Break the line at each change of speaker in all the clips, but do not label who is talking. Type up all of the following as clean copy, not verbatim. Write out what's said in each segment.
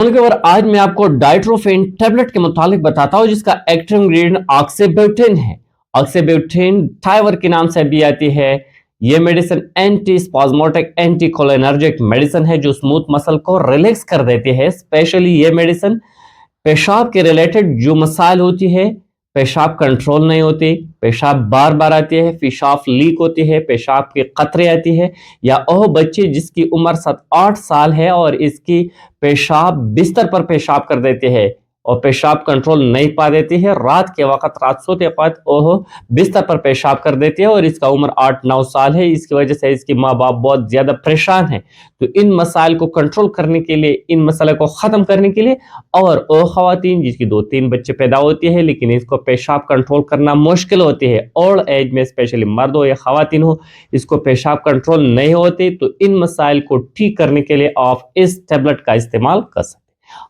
और आज मैं आपको डाइट्रोफेन टेबलेट के मुतालिक बताता हूँ, जिसका एक्टिव इंग्रेडिएंट ऑक्सीब्यूटिन है। ऑक्सीब्यूटिन थाइवर के नाम से भी आती है। ये medicine anti spasmodic anti cholinergic medicine है जो स्मूथ मसल को रिलैक्स कर देती है। स्पेशली ये मेडिसिन पेशाब के रिलेटेड जो मसाइल होती है, पेशाब कंट्रोल नहीं होती, पेशाब बार बार आती है, पेशाब लीक होती है, पेशाब के कतरे आती है, या वह बच्चे जिसकी उम्र 7-8 साल है और इसकी पेशाब बिस्तर पर पेशाब कर देते हैं और पेशाब कंट्रोल नहीं पा देती है, रात सोते वक्त वह बिस्तर पर पेशाब कर देती है और इसका उम्र 8-9 साल है। इसकी वजह से इसकी माँ बाप बहुत ज्यादा परेशान है। तो इन मसाइल को कंट्रोल करने के लिए, इन मसले को खत्म करने के लिए, और वो खवातीन जिसकी 2-3 बच्चे पैदा होती है लेकिन इसको पेशाब कंट्रोल करना मुश्किल होती है, ओल्ड एज में स्पेशली मर्द हो या खवातीन हो, इसको पेशाब कंट्रोल नहीं होती, तो इन मसाइल को ठीक करने के लिए आप इस टेबलेट का इस्तेमाल कर सकते हैं।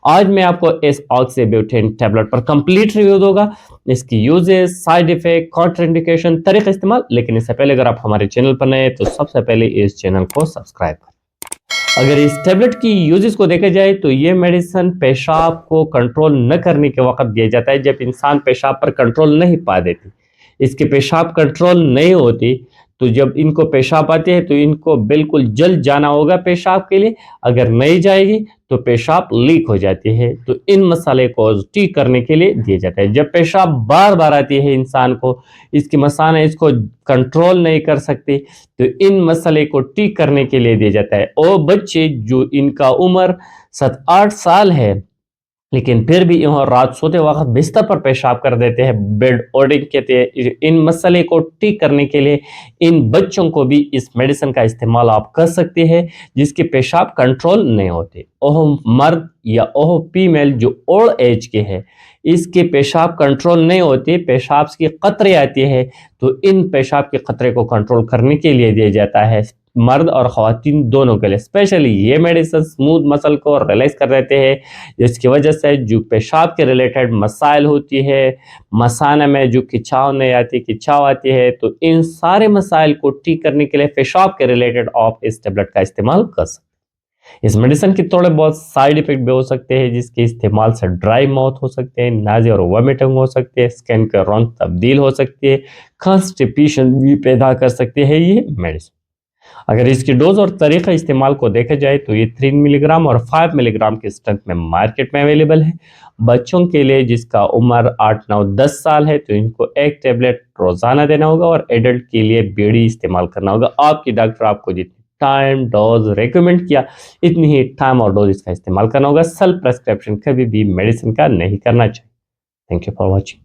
आज मैं आपको इस ऑक्सीब्यूटिन टेबलेट पर कंप्लीट रिव्यू दूंगा, इसकी यूजेस, साइड इफेक्ट, कॉन्ट्राइंडिकेशन, तरीका इस्तेमाल। लेकिन इससे पहले अगर आप हमारे चैनल पर नए हैं तो सबसे पहले इस चैनल को सब्सक्राइब करें। अगर इस टेबलेट की यूजेस को देखा जाए तो ये मेडिसिन पेशाब को कंट्रोल न करने के वक्त दिया जाता है जब इंसान पेशाब पर कंट्रोल नहीं पा देती। इसके पेशाब कंट्रोल नहीं होती, तो जब इनको पेशाब आती है तो इनको बिल्कुल जल्द जाना होगा पेशाब के लिए, अगर नहीं जाएगी तो पेशाब लीक हो जाती है। तो इन मसाले को ठीक करने के लिए दिया जाता है। जब पेशाब बार बार आती है इंसान को, इसकी मसाने इसको कंट्रोल नहीं कर सकती, तो इन मसले को ठीक करने के लिए दिया जाता है। और बच्चे जो इनका उम्र 7-8 साल है लेकिन फिर भी यह रात सोते वक्त बिस्तर पर पेशाब कर देते हैं, बेड ओडिंग कहते हैं, इन मसले को ठीक करने के लिए इन बच्चों को भी इस मेडिसिन का इस्तेमाल आप कर सकते हैं जिसके पेशाब कंट्रोल नहीं होते। ओह मर्द या ओह फीमेल जो ओल्ड एज के हैं, इसके पेशाब कंट्रोल नहीं होते, पेशाब की कतरे आती है, तो इन पेशाब के खतरे को कंट्रोल करने के लिए दिया जाता है मर्द और ख़वातीन दोनों के लिए। स्पेशली ये मेडिसिन स्मूथ मसल को रिलैक्स कर देते हैं, जिसकी वजह से जो पेशाब के रिलेटेड मसाइल होती है, मसाना में जो खिंचाव आती है, तो इन सारे मसाइल को ठीक करने के लिए पेशाब के रिलेटेड आप इस टेबलेट का इस्तेमाल कर सकते हैं। इस मेडिसिन के थोड़े बहुत साइड इफेक्ट भी हो सकते हैं, जिसके इस्तेमाल से ड्राई माउथ हो सकते हैं, नाज़िया और वोमिटिंग हो सकती है, स्किन के रंग तब्दील हो सकती है, कॉन्स्टिपेशन भी पैदा कर सकते हैं ये मेडिसिन। अगर इसकी डोज और तरीका इस्तेमाल को देखा जाए तो ये 3 मिलीग्राम और 5 मिलीग्राम की स्ट्रेंथ में मार्केट में अवेलेबल है। बच्चों के लिए जिसका उम्र 8-9-10 साल है तो इनको एक टेबलेट रोजाना देना होगा, और एडल्ट के लिए बेड़ी इस्तेमाल करना होगा। आपकी डॉक्टर आपको जितनी टाइम डोज रेकमेंड किया इतनी ही टाइम और डोज इसका इस्तेमाल करना होगा। सेल्फ प्रेस्क्रिप्शन कभी भी मेडिसिन का नहीं करना चाहिए। Thank you for watching.